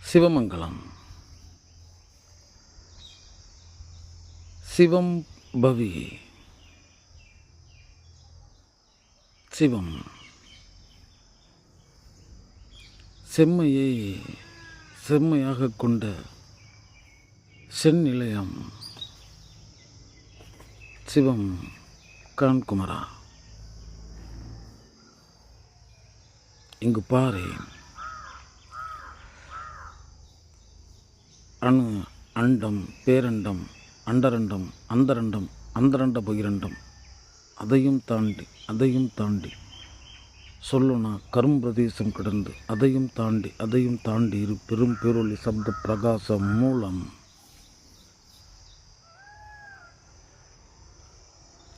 சிவமங்கலம். சிவம் பவி. சிவம் செம்மையை செம்மையாக கொண்ட செந்நிலையம். சிவம் கான்குமரா. இங்கு பாரு, அணு, அண்டம், பேரண்டம், அண்டரண்டம், அந்தரண்டம், அந்தரண்ட பகிரண்டம், அதையும் தாண்டி சொல்லுனா கரும்பிரதேசம் கடந்து அதையும் தாண்டி இரு பெரும் பேரொளி சப்த பிரகாச மூலம்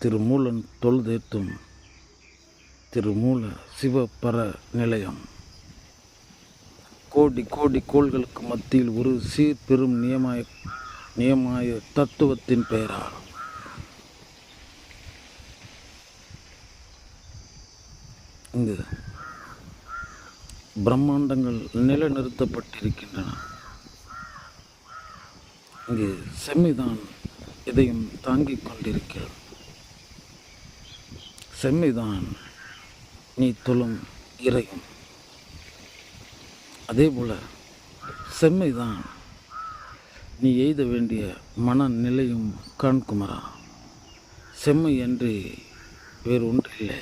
திருமூலன் தொழுதேத்தும் திருமூல சிவபர நிலையம். கோடி கோடி கோள்களுக்கு மத்தியில் ஒரு சீர் பெரும் நியமாய தத்துவத்தின் பெயரால் இங்கு பிரம்மாண்டங்கள் நிலைநிறுத்தப்பட்டிருக்கின்றன. இங்கு செம்மைதான் இதையும் தாங்கிக் கொண்டிருக்கிறது. செம்மைதான் நீ தொழும் இறையும். அதே போல செம்மைதான் நீ எய்த வேண்டிய மனநிலையும் கான்குமரா. செம்மை என்று வேறு ஒன்றில்லை.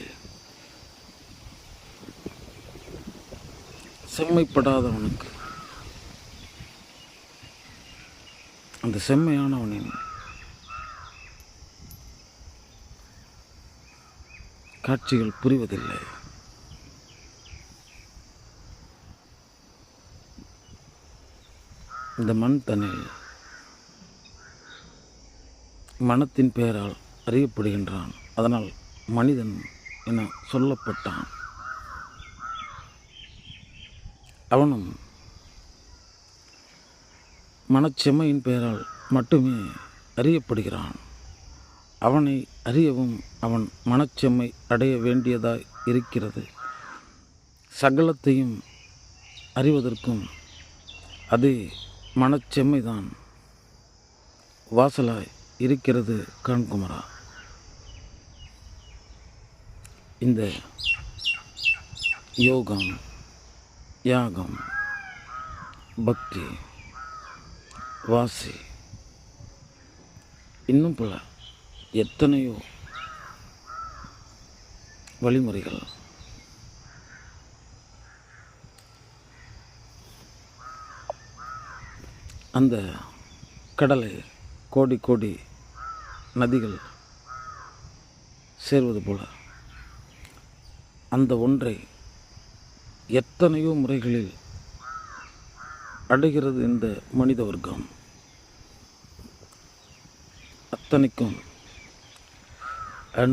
செம்மைப்படாதவனுக்கு அந்த செம்மையானவனின் காட்சிகள் புரிவதில்லை. இந்த மண் தன்னில் மனத்தின் பெயரால் அறியப்படுகின்றான். அதனால் மனிதன் என சொல்லப்பட்டான். அவனும் மனச்செம்மையின் பெயரால் மட்டுமே அறியப்படுகிறான். அவனை அறியவும் அவன் மனச்செம்மை அடைய வேண்டியதாய் இருக்கிறது. சகலத்தையும் அறிவதற்கும் அதே மனச்செம்மைதான் வாசலாய் இருக்கிறது கான்குமரா. இந்த யோகம், யாகம், பக்தி, வாசி, இன்னும் பல எத்தனையோ வழிமுறைகள் அந்த கடலை கோடி கோடி நதிகள் சேர்வது போல அந்த ஒன்றை எத்தனையோ முறைகளில் அடைகிறது இந்த மனித வர்க்கம். அத்தனைக்கும்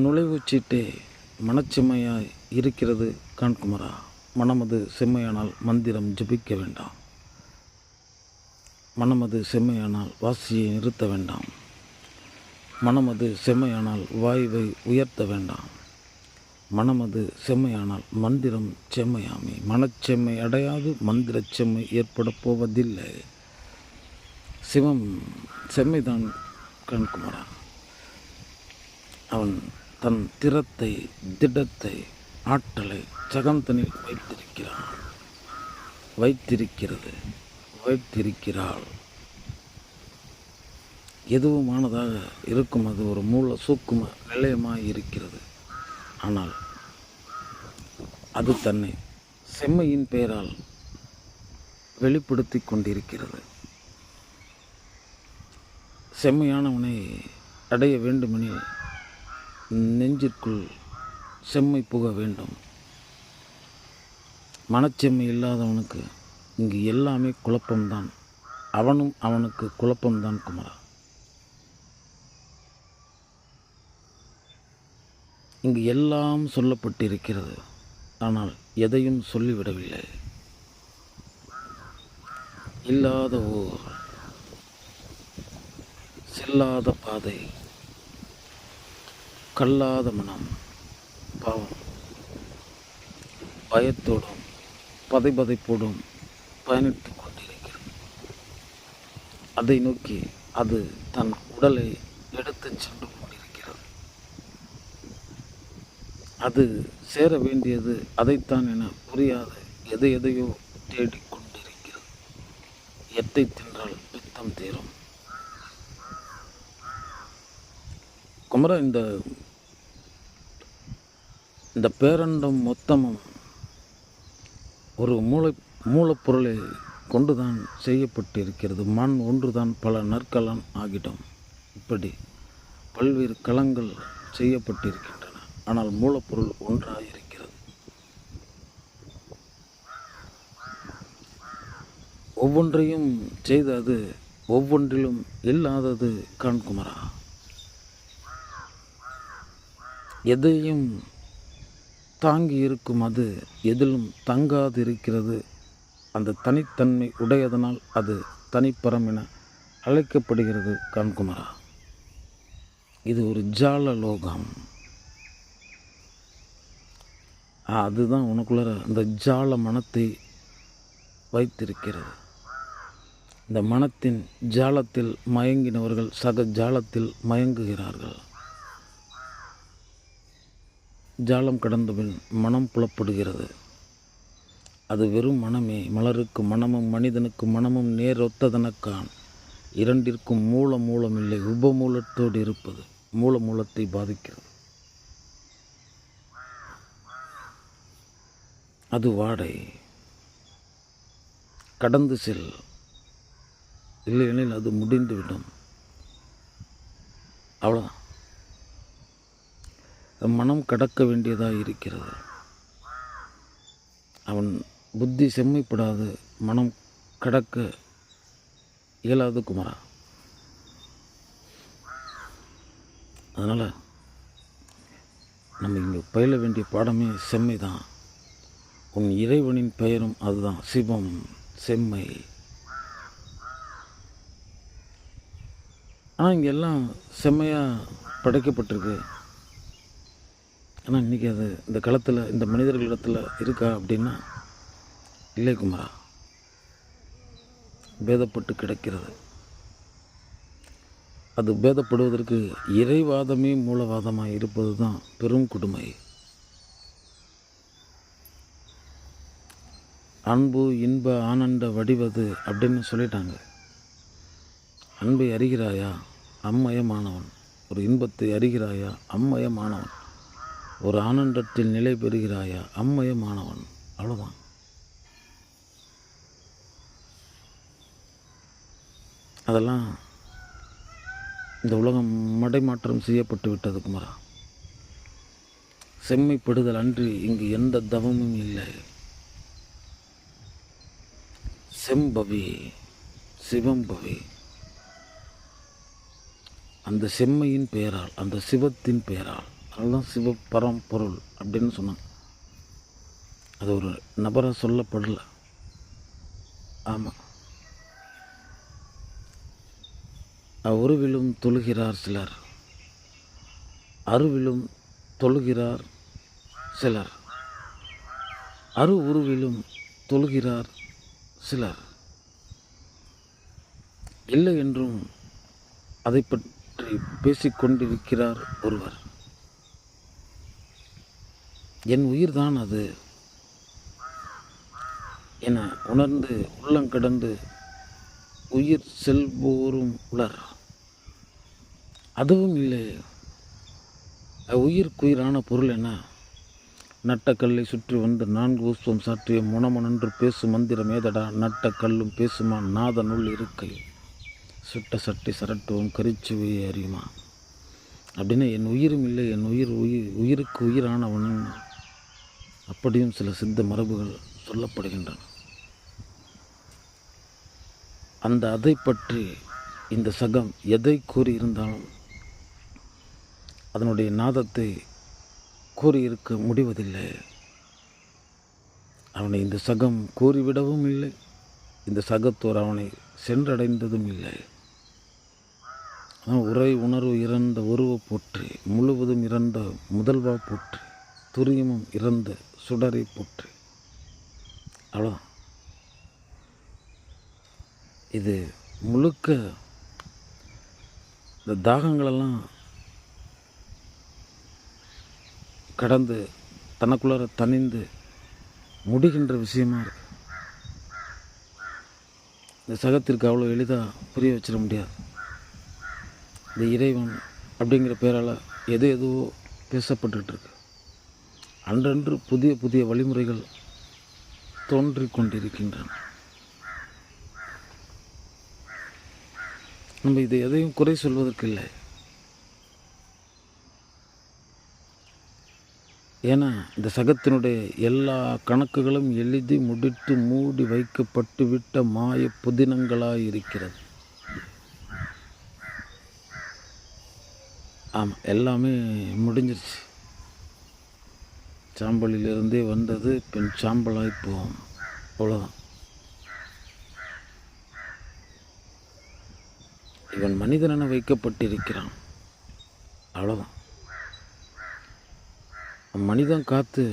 நுழைவுச் சீட்டே மனச்செம்மையாய் இருக்கிறது கான்குமரா. மனமது செம்மையானால் மந்திரம் ஜபிக்க வேண்டாம். மனமது செம்மையானால் வாசியை நிறுத்த வேண்டாம். மனமது செம்மையானால் வாயுவை உயர்த்த வேண்டாம். மனமது செம்மையானால் மந்திரம் செம்மையாமே. மனச்செம்மை அடையாது மந்திர செம்மை ஏற்பட போவதில்லை. சிவம் செம்மைதான் கான்குமரா. அவன் தன் திறத்தை, திடத்தை, ஆற்றலை ஜகந்தனில் வைத்திருக்கிறாள். எதுவுமானதாக இருக்கும். அது ஒரு மூல சூக்கும நிலையமாய் இருக்கிறது. ஆனால் அது தன்னை செம்மையின் பெயரால் வெளிப்படுத்தி கொண்டிருக்கிறது. செம்மையானவனை அடைய வேண்டுமெனில் நெஞ்சிற்குள் செம்மை புக வேண்டும். மனச்செம்மை இல்லாதவனுக்கு இங்கு எல்லாமே குழப்பம்தான். அவனும் அவனுக்கு குழப்பம்தான் குமரா. இங்கு எல்லாம் சொல்லப்பட்டிருக்கிறது. ஆனால் எதையும் சொல்லிவிடவில்லை. இல்லாத ஊர், செல்லாத பாதை, கல்லாத மனம், பாவம் பயத்தோடும் பதைபதைப்போடும் பயணித்து கொண்டிருக்கிறது. அதை நோக்கி அது தன் உடலை எடுத்து சென்று கொண்டிருக்கிறது. அது சேர வேண்டியது அதைத்தான் என புரியாது எதையோ தேடிக்கொண்டிருக்கிறது. எத்தை தின்றால் பித்தம் தீரும். குமரா, இந்த பேரண்டம் மொத்தமும் ஒரு மூலப்பொருளை கொண்டுதான் செய்யப்பட்டிருக்கிறது. மண் ஒன்றுதான் பல நற்களம் ஆகிடும். இப்படி பல்வேறு களங்கள் செய்யப்பட்டிருக்கின்றன. ஆனால் மூலப்பொருள் ஒன்றாக இருக்கிறது. ஒவ்வொன்றையும் செய்து அது ஒவ்வொன்றிலும் இல்லாதது காண்குமரா. எதையும் தாங்கி இருக்கும் அது எதிலும் தங்காது இருக்கிறது. அந்த தனித்தன்மை உடையதனால் அது தனிப்பரம் என அழைக்கப்படுகிறது காண்குமரா. இது ஒரு ஜால லோகம். அதுதான் உனக்குள்ள அந்த ஜால மனத்தை வைத்திருக்கிறது. இந்த மனத்தின் ஜாலத்தில் மயங்கினவர்கள் சக ஜாலத்தில் மயங்குகிறார்கள். ஜாலம் கடந்தபின் மனம் புலப்படுகிறது. அது வெறும் மனமே. மலருக்கு மனமும் மனிதனுக்கு மனமும் நேரொத்ததனக்கான். இரண்டிற்கும் மூலமில்லை. உபமூலத்தோடு இருப்பது மூலத்தை பாதிக்கிறது. அது வாடை. கடந்து செல், இல்லையெனில் அது முடிந்துவிடும். அவ்வளோதான். மனம் கடக்க வேண்டியதாக இருக்கிறது. அவன் புத்தி செம்மைப்படாது. மனம் கடக்க இயலாது குமரா. அதனால் நம்ம இங்கே பயில வேண்டிய பாடமே செம்மை தான். உன் இறைவனின் பெயரும் அதுதான், சிவம், செம்மை. ஆனால் இங்கே எல்லாம் செம்மையாக படைக்கப்பட்டிருக்கு. ஆனால் இன்றைக்கி அது இந்த களத்தில் இந்த மனிதர்களிடத்தில் இருக்கா அப்படின்னா இல்லை குமரா. பேதப்பட்டு கிடக்கிறது. அது பேதப்படுவதற்கு இறைவாதமே மூலவாதமாக இருப்பது தான் பெரும் கொடுமை. அன்பு இன்ப ஆனந்த வடிவது அப்படின்னு சொல்லிட்டாங்க. அன்பை அறிகிறாயா? அம்மயமானவன். ஒரு இன்பத்தை அறிகிறாயா? அம்மயமானவன். ஒரு ஆனந்தத்தில் நிலை பெறுகிறாயா? அம்மயமானவன். அவ்வளோதான். அதெல்லாம் இந்த உலகம் மடைமாற்றம் செய்யப்பட்டு விட்டது குமரா. செம்மைப்படுதல் அன்றி இங்கு எந்த தவமும் இல்லை. செம்பவி, சிவம்பவி. அந்த செம்மையின் பெயரால், அந்த சிவத்தின் பெயரால், அதெல்லாம் சிவ பரம்பொருள் அப்படின்னு சொன்னாங்க. அது ஒரு நபராக சொல்லப்படல. ஆமாம். உருவிலும் தொழுகிறார் சிலர், அருவிலும் தொழுகிறார் சிலர், உருவிலும் தொழுகிறார் சிலர். இல்லை என்றும் அதை பற்றி பேசிக்கொண்டிருக்கிறார் ஒருவர். என் உயிர்தான் அது என உணர்ந்து உள்ளங்கடந்து உயிர் செல்வோரும் உலர். அதுவும் இல்லை. உயிர்க்குயிரான பொருள் என நட்டக்கல்லை சுற்றி வந்து 4 உஸ்வம் சாற்றிய முனமனன்று பேசும் மந்திரம் ஏதடா. நட்ட கல்லும் பேசுமா நாதனுள் இருக்கை. சுட்ட சட்டை சரட்டுவோம் கரிச்சுவையை அறியுமா அப்படின்னு என் உயிரும் இல்லை. என் உயிருக்கு உயிரானவன். அப்படியும் சில சித்த மரபுகள் சொல்லப்படுகின்றன. அந்த அதை பற்றி இந்த சகம் எதை கூறியிருந்தாலும் அதனுடைய நாதத்தை கூறியிருக்க முடிவதில்லை. அவனை இந்த சகம் கூறிவிடவும் இல்லை. இந்த சகத்தோர் அவனை சென்றடைந்ததும் இல்லை. உரை உணர்வு இறந்த உருவ போற்றி, முழுவதும் இறந்த முதல்வா போற்றி, துரியமும் இறந்த சுடரை போற்றி. அவ்வளோ. இது முழுக்க இந்த தாகங்களெல்லாம் கடந்து தனக்குள்ளார தணிந்து முடிகின்ற விஷயமா இருக்கு. இந்த சகத்திற்கு அவ்வளோ எளிதாக புரிய வச்சிட முடியாது. இந்த இறைவன் அப்படிங்கிற பேரால் எதோ பேசப்பட்டுருக்கு. அன்றன்று புதிய புதிய வழிமுறைகள் தோன்றிக் கொண்டிருக்கின்றன. நம்ம இதை எதையும் குறை சொல்வதற்கு இல்லை. ஏன்னா இந்த சகத்தினுடைய எல்லா கணக்குகளும் எழுதி முடித்து மூடி வைக்கப்பட்டு விட்ட மாய புதினங்களாக இருக்கிறது. ஆமாம், எல்லாமே முடிஞ்சிருச்சு. சாம்பலிலிருந்தே வந்தது பின் சாம்பலாய் போகும், அவ்வளோதான். இவன் மனிதனென வைக்கப்பட்டிருக்கிறான், அவ்வளோதான். மனிதன் காத்து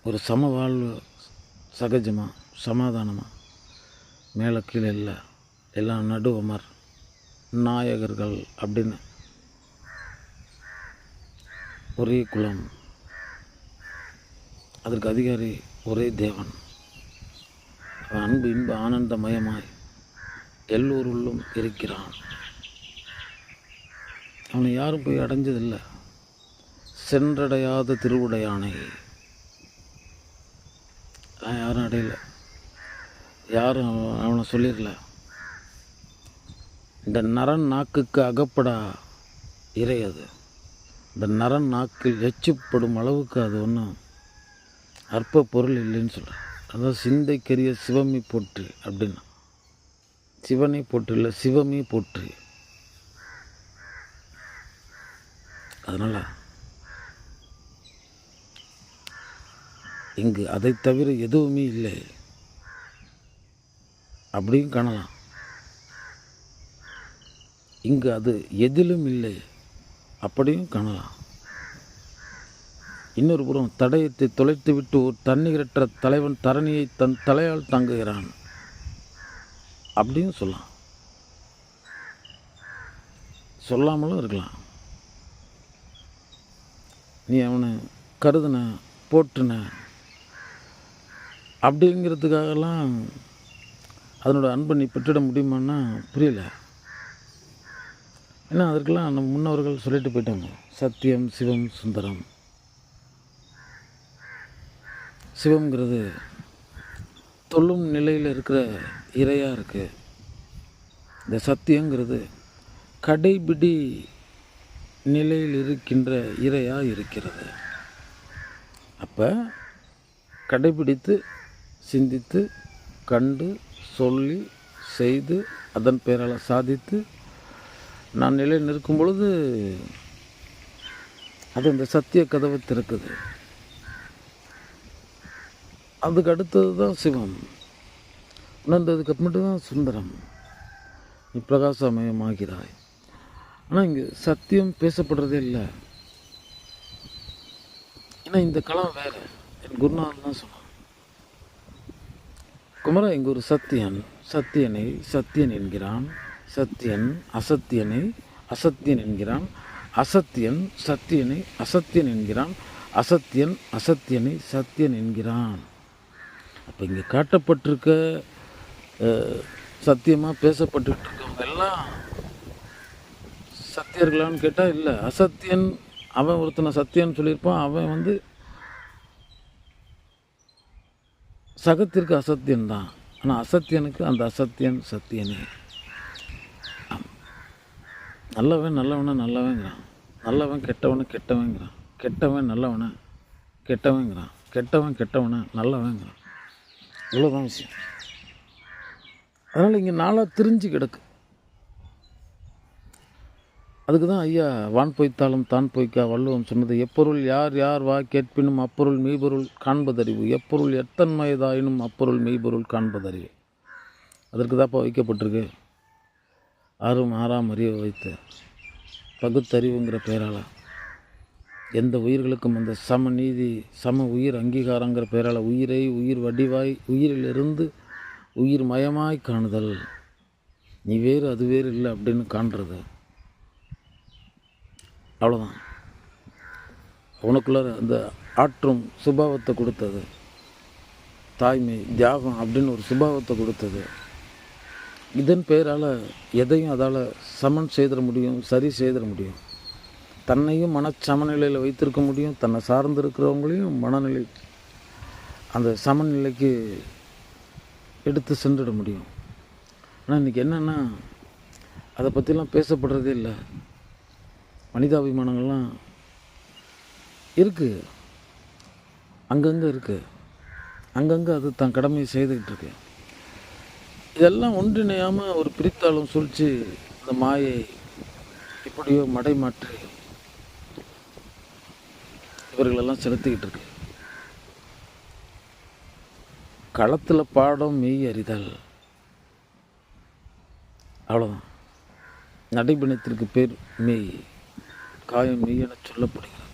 ஒரு சம வாழ்வு சகஜமாக சமாதானமாக மேலே கீழே இல்லை, எல்லாம் நடுவமர் நாயகர்கள் அப்படின்னு ஒரே குலம், அதற்கு அதிகாரி ஒரே தேவன். அன்பு இன்ப ஆனந்தமயமாய் எல்லோருள்ளும் இருக்கிறான். அவனை யாரும் போய் அடைஞ்சதில்லை. சென்றடையாத திருவுடையானை யாரும் அடையலை, யாரும் அவனை சொல்லிடல. இந்த நரன் நாக்குக்கு அகப்படா இறை அது. இந்த நரன் நாக்கில் எச்சுப்படும் அளவுக்கு அது ஒன்றும் அற்ப பொருள் இல்லைன்னு சொல்கிறேன். அதாவது சிந்தைக்கரிய சிவமே போற்று அப்படின்னா, சிவனை போற்று இல்லை, சிவமே போற்று. அதனால் இங்கு அதை தவிர எதுவுமே இல்லை அப்படியும் காணலாம். இங்கு அது எதிலும் இல்லை அப்படியும் காணலாம். இன்னொரு புறம் தடயத்தை தொலைத்துவிட்டு ஒரு தண்ணீரற்ற தலைவன் தரணியை தன் தலையால் தாங்குகிறான் அப்படின்னு சொல்லலாம், சொல்லாமலும் இருக்கலாம். நீ அவனை கருதுன போட்டுன அப்படிங்கிறதுக்காகலாம் அதனோட அன்பை நீ பெற்றிட முடியுமான்னா புரியல. ஏன்னா அதற்கெல்லாம் நம்ம முன்னவர்கள் சொல்லிட்டு போயிட்டாங்க. சத்தியம் சிவம் சுந்தரம். சிவம்ங்கிறது தொல்லும் நிலையில் இருக்கிற இறையாக இருக்குது. இந்த சத்தியங்கிறது கடைபிடி நிலையில் இருக்கின்ற இறையாக இருக்கிறது. அப்போ கடைபிடித்து சிந்தித்து கண்டு சொல்லி செய்து அதன் பேரால் சாதித்து நான் நிலை நிற்கும் பொழுது அது அந்த சத்திய கதவை திறக்குது. அதுக்கு அடுத்தது தான் சிவம். உணர்ந்ததுக்கு அப்புறமேட்டு தான் சுந்தரம். நீ பிரகாசமயமாகிறாய். ஆனால் இங்கே சத்தியம் பேசப்படுறதே இல்லை. ஏன்னா இந்த களம் வேறு. என் குருநாதன் தான் சொன்னான், குமரா இங்கு ஒரு சத்தியன் சத்தியனை சத்தியன் என்கிறான், சத்தியன் அசத்தியனை அசத்தியன் என்கிறான், அசத்தியன் சத்தியனை அசத்தியன் என்கிறான், அசத்தியன் அசத்தியனை சத்தியன் என்கிறான். அப்போ இங்கே காட்டப்பட்டிருக்க சத்தியமாக பேசப்பட்டுக்கிட்டு இருக்கவங்க எல்லாம் சத்தியர்களான்னு கேட்டால் இல்லை. அசத்தியன் அவன் ஒருத்தனை சத்தியன்னு சொல்லியிருப்பான். அவன் சகத்திற்கு அசத்தியன் தான். ஆனால் அசத்தியனுக்கு அந்த அசத்தியன் சத்தியனே. நல்லவன் நல்லவனை நல்லவங்கிறான், நல்லவன் கெட்டவனை கெட்டவங்கிறான், கெட்டவன் நல்லவனை கெட்டவங்கிறான், கெட்டவன் கெட்டவனை நல்லவங்கிறான். இவ்வளோதான் விஷயம். அதனால் இங்கே நாளாக திரிஞ்சு கிடக்கு. அதுக்கு தான் ஐயா வான் பொய்த்தாலும் தான் பொய்க்கா வள்ளுவம் சொன்னது, எப்பொருள் யார் யார் வா கேட்பினும் அப்பொருள் மெய்பொருள் காண்பதறிவு, எப்பொருள் எத்தன்மையதாயினும் அப்பொருள் மெய்பொருள் காண்பதறிவு. அதற்கு தான்ப்பா வைக்கப்பட்டிருக்கு. ஆறும் ஆறாம் அறிவை வைத்து பகுத்தறிவுங்கிற பெயரால் எந்த உயிர்களுக்கும் அந்த சமநீதி சம உயிர் அங்கீகாரங்கிற பெயரால் உயிரை உயிர் வடிவாய் உயிரிலிருந்து உயிர் மயமாய் காணுதல், நீ வேறு அது வேறு இல்லை அப்படின்னு காண்றது. அவ்வளோதான். உனக்குள்ள அந்த ஆற்றும் சுபாவத்தை கொடுத்தது, தாய்மை, தியாகம் அப்படின்னு ஒரு சுபாவத்தை கொடுத்தது. இதன் பெயரால் எதையும் அதால் சமன் செய்திட முடியும், சரி செய்திட முடியும். தன்னையும் மனச்சமநிலையில் வைத்திருக்க முடியும், தன்னை சார்ந்து இருக்கிறவங்களையும் மனநிலை அந்த சமநிலைக்கு எடுத்து சென்றுட முடியும். ஆனால் இன்றைக்கி என்னென்னா அதை பற்றிலாம் பேசப்படுறதே இல்லை. மனிதாபிமானங்கள்லாம் இருக்குது, அங்கங்கே இருக்குது, அங்கங்கே அது தன் கடமையை செய்துக்கிட்டு இருக்கு. இதெல்லாம் ஒன்றிணையாமல் ஒரு பிரித்தாளும் சூழ்ச்சி இந்த மாயை இப்படியோ மடை மாற்றி இவர்களெல்லாம் செலுத்திக்கிட்டு இருக்கு. களத்தில் பாடம் மெய் அறிதல், அவ்வளோதான். நடைபயணத்திற்கு பேர் மெய், காயம் மெய் என சொல்லப்படுகிறது.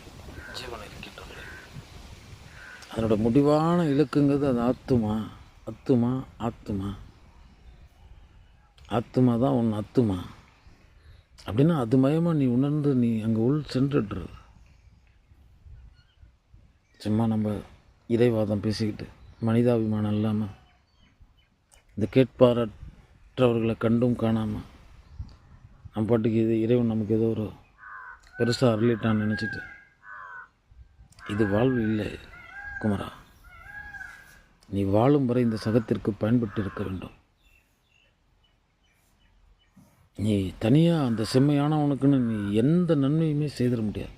ஜீவன் இருக்கின்றது, அதனோட முடிவான இலக்குங்கிறது அது ஆத்துமா. அத்துமா ஆத்துமா, ஆத்துமா தான் ஒன்று. அத்துமா அப்படின்னா அது மயமாக நீ உணர்ந்து நீ அங்கே உள் சென்றுடுறது. சும்மா நம்ம இறைவாதம் பேசிக்கிட்டு மனிதாபிமானம் இல்லாமல் இந்த கேட்பாரற்றவர்களை கண்டும் காணாமல் நம்ம பாட்டுக்கு இது இறைவன் நமக்கு ஏதோ ஒரு பெருசாக அருளிட்டான்னு நினச்சிட்டு இது வாழ்வு இல்லை குமரா. நீ வாழும் வரை இந்த சகத்திற்கு பயன்பட்டு இருக்க வேண்டும். நீ தனியாக அந்த செம்மையானவனுக்குன்னு நீ எந்த நன்மையுமே செய்திட முடியாது.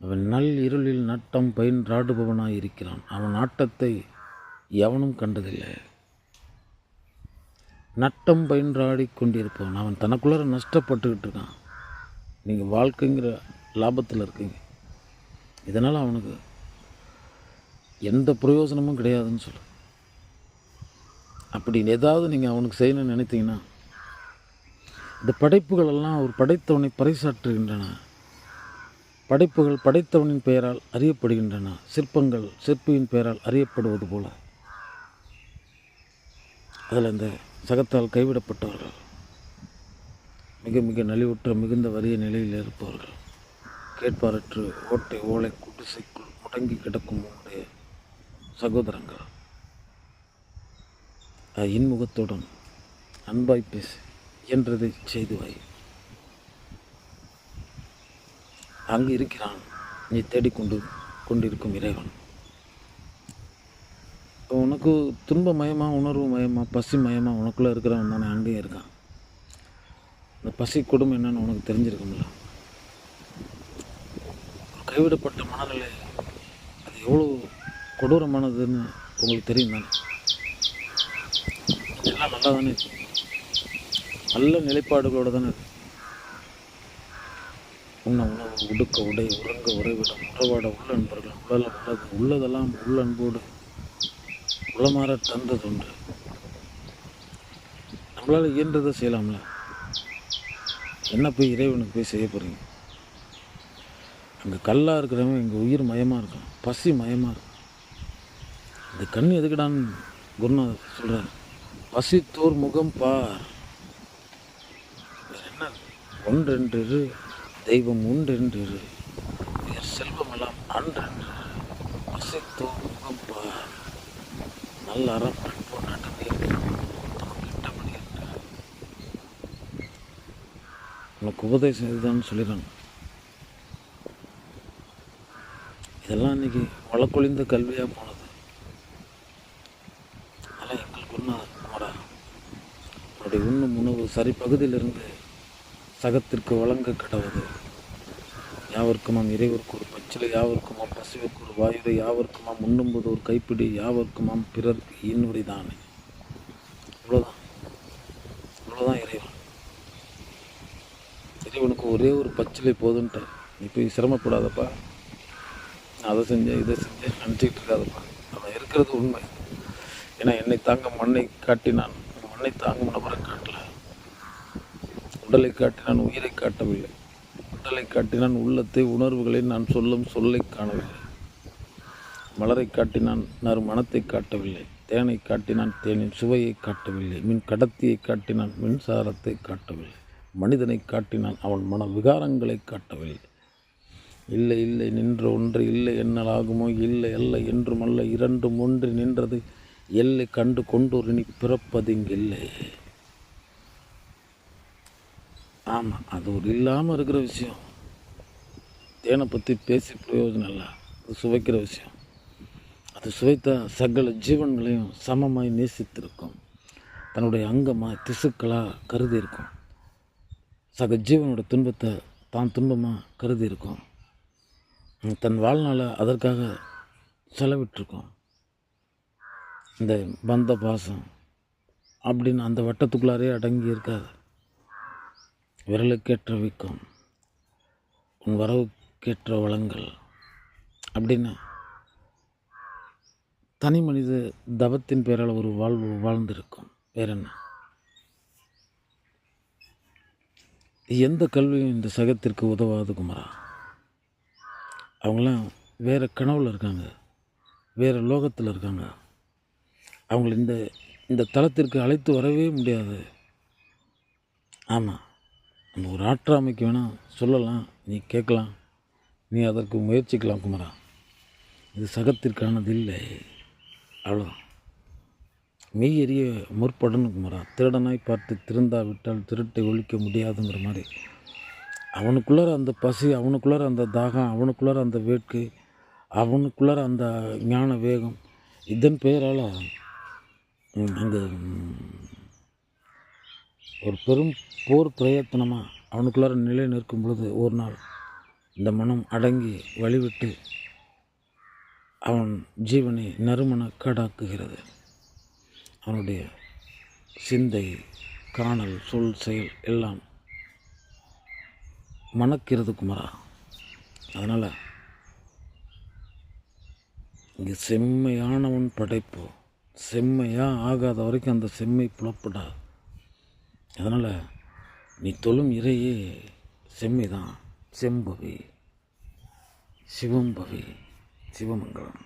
அவன் நல் இருளில் நட்டம் பயின்றாடுபவனாய் இருக்கிறான். அவன் ஆட்டத்தை எவனும் கண்டதில்லை. நட்டம் பயின்றாடி கொண்டிருப்பவன் அவன் தனக்குள்ளார நஷ்டப்பட்டுக்கிட்டு இருக்கான். நீங்கள் வாழ்க்கைங்கிற லாபத்தில் இருக்கீங்க, இதனால் அவனுக்கு எந்த பிரயோஜனமும் கிடையாதுன்னு சொல்லு. அப்படி ஏதாவது நீங்கள் அவனுக்கு செய்யணும்னு நினைத்தீங்கன்னா இந்த படைப்புகளெல்லாம் ஒரு படைத்தவனை பறைசாற்றுகின்றன. படைப்புகள் படைத்தவனின் பெயரால் அறியப்படுகின்றன. சிற்பங்கள் சிற்பியின் பெயரால் அறியப்படுவது போல அதில் இந்த சகத்தால் கைவிடப்பட்டவர்கள், மிக மிக நலிவுற்ற மிகுந்த வறிய நிலையில் இருப்பவர்கள், கேட்பாரற்று ஓட்டை ஓலை குடிசைக்குள் முடங்கி கிடக்கும் உன்னுடைய சகோதரங்கள், இன்முகத்துடன் அன்பாய் பேசி என்றதை செய்து வை. அங்கு இருக்கிறான் நீ தேடிக்கொண்டிருக்கும் இறைவன். உனக்கு துன்ப மயமாக, உணர்வு மயமாக, பசி மயமாக உனக்குள்ளே இருக்கிறவன் தானே அங்கேயும் இருக்கான். இந்த பசி கொடுமை என்னன்னு உனக்கு தெரிஞ்சிருக்கும்ல. கைவிடப்பட்ட மனநிலை அது எவ்வளோ கொடூரமானதுன்னு உங்களுக்கு தெரியும் தானே. எல்லாம் நல்லா தானே இருக்கு, நல்ல நிலைப்பாடுகளோடு தானே இருக்கு. உண்ண உணவு, உடுக்க உடை, உறங்க உறைவிடம், உறவாட உள்ள நண்பர்கள், உள்ளதெல்லாம் உள்ள அன்போடு உளமாற தந்ததுண்டு. நம்மளால் இயன்றதை செய்யலாம்ல. என்ன போய் இறைவனுக்கு போய் செய்ய போகிறீங்க? அங்கே கல்லாக இருக்கிறவங்க இங்கே உயிர் மயமாக இருக்கும், பசி மயமாக இருக்கும். இந்த கண் எதுக்குடான்னு குருநாதர் சொல்கிறார். பசித்தோர் முகம் பார், என்ன ஒன்றென்று தெய்வம் உண்டென்று செல்வமெல்லாம் அன்றென்று பசித்தோர் முகம் பார், நல்ல அறப்பன் போராட்டமே கிட்டபடி என்று உனக்கு உபதேசம் இதுதான் சொல்லிடுறாங்க. இதெல்லாம் இன்றைக்கி வழக்கொழிந்த கல்வியாக போனது. அதெல்லாம் எங்கள் குருநாதர் குமரா அவருடைய உண்ணும் உணவு சரி பகுதியிலிருந்து சகத்திற்கு வழங்க கடவுது. யாவருக்குமாம் இறைவருக்கு ஒரு பச்சிலை, யாவருக்குமாம் பசுவிற்கு ஒரு வாயுரை, யாவருக்குமாம் உண்ணும்போது ஒரு கைப்பிடி, யாவருக்குமாம் பிறருக்கு இன்னுரை தானே. இவ்வளோதான், இவ்வளோதான் இறைவன். இறைவனுக்கு ஒரே ஒரு பச்சிலை போதுன்ட்டு நீ போய் சிரமப்படாதப்பா, நான் அதை செஞ்சேன் இதை செஞ்சேன் நினச்சிக்கிட்டு இருக்காதப்பா. அவன் இருக்கிறது உண்மை. ஏன்னா என்னை தாங்க மண்ணை காட்டினான், மண்ணை தாங்கும் நபரை காட்டல. உடலை காட்டினான், உயிரை காட்டவில்லை. உடலை காட்டினான், உள்ளத்தை உணர்வுகளை நான் சொல்லும் சொல்லை காணவில்லை. மலரை காட்டினான், நறு மனத்தை காட்டவில்லை. தேனை காட்டினான், தேனின் சுவையை காட்டவில்லை. மின் கடத்தியை காட்டினான், மின்சாரத்தை காட்டவில்லை. மனிதனை காட்டினான், அவன் மன விகாரங்களை காட்டவில்லை. இல்லை இல்லை நின்ற ஒன்று இல்லை என்னலாகுமோ, இல்லை அல்ல என்றும் அல்ல இரண்டும் ஒன்று நின்றது, எல்லை கண்டு கொண்டோர் இனி பிறப்பதிங்கில்லை. ஆமாம், அது ஒரு இல்லாமல் இருக்கிற விஷயம். தேனை பற்றி பேசி பிரயோஜனம் இல்லை. அது சுவைக்கிற விஷயம். அது சுவைத்த சகல ஜீவன்களையும் சமமாய் நேசித்திருக்கும். தன்னுடைய அங்கமாக திசுக்களாக கருதி இருக்கும். சக ஜீவனோட துன்பத்தை தான் துன்பமாக கருதி இருக்கும். தன் வாழ்நாளை அதற்காக செலவிட்டிருக்கோம். இந்த பந்த பாசம் அப்படின்னு அந்த வட்டத்துக்குள்ளாரே அடங்கி இருக்காது. விரலுக்கேற்ற வீக்கம், உன் வரவுக்கேற்ற வளங்கள் அப்படின்னு தனி மனித தவத்தின் பேரால் ஒரு வாழ்வு வாழ்ந்திருக்கும். வேற என்ன? எந்த கல்வியும் இந்த சகத்திற்கு உதவாது குமரா. அவங்களாம் வேறு கனவில் இருக்காங்க, வேறு லோகத்தில் இருக்காங்க. அவங்கள இந்த தளத்திற்கு அழைத்து வரவே முடியாது. ஆமாம், நம்ம ஒரு ஆற்றாமைக்கு வேணால் சொல்லலாம், நீ கேட்கலாம், நீ அதற்கு முயற்சிக்கலாம் குமரா. இது சகத்திற்கானது இல்லை. அவ்வளோதான். மெய் எறிய முற்படணும் குமரா. திருடனாய் பார்த்து திருந்தாவிட்டால் திருட்டை ஒழிக்க முடியாதுங்கிற மாதிரி அவனுக்குள்ளார அந்த பசி, அவனுக்குள்ளார அந்த தாகம், அவனுக்குள்ளார அந்த வேட்கை, அவனுக்குள்ளார அந்த ஞான வேகம், இதன் பெயரால் அங்கே ஒரு பெரும் போர் பிரயத்தனமாக அவனுக்குள்ளார நிலை நிற்கும் பொழுது ஒரு நாள் இந்த மனம் அடங்கி வழிவிட்டு அவன் ஜீவனை நறுமண காடாக்குகிறது. அவனுடைய சிந்தை, காணல், சொல், செயல் எல்லாம் மணக்கிறது குமரா. அதனால் இங்கே செம்மையானவன் படைப்பு. செம்மையாக ஆகாத வரைக்கும் அந்த செம்மை புலப்படாது. அதனால் நீ தொழும் இறையே செம்மைதான். செம்பவி, சிவம்பவி, சிவமங்கலம்.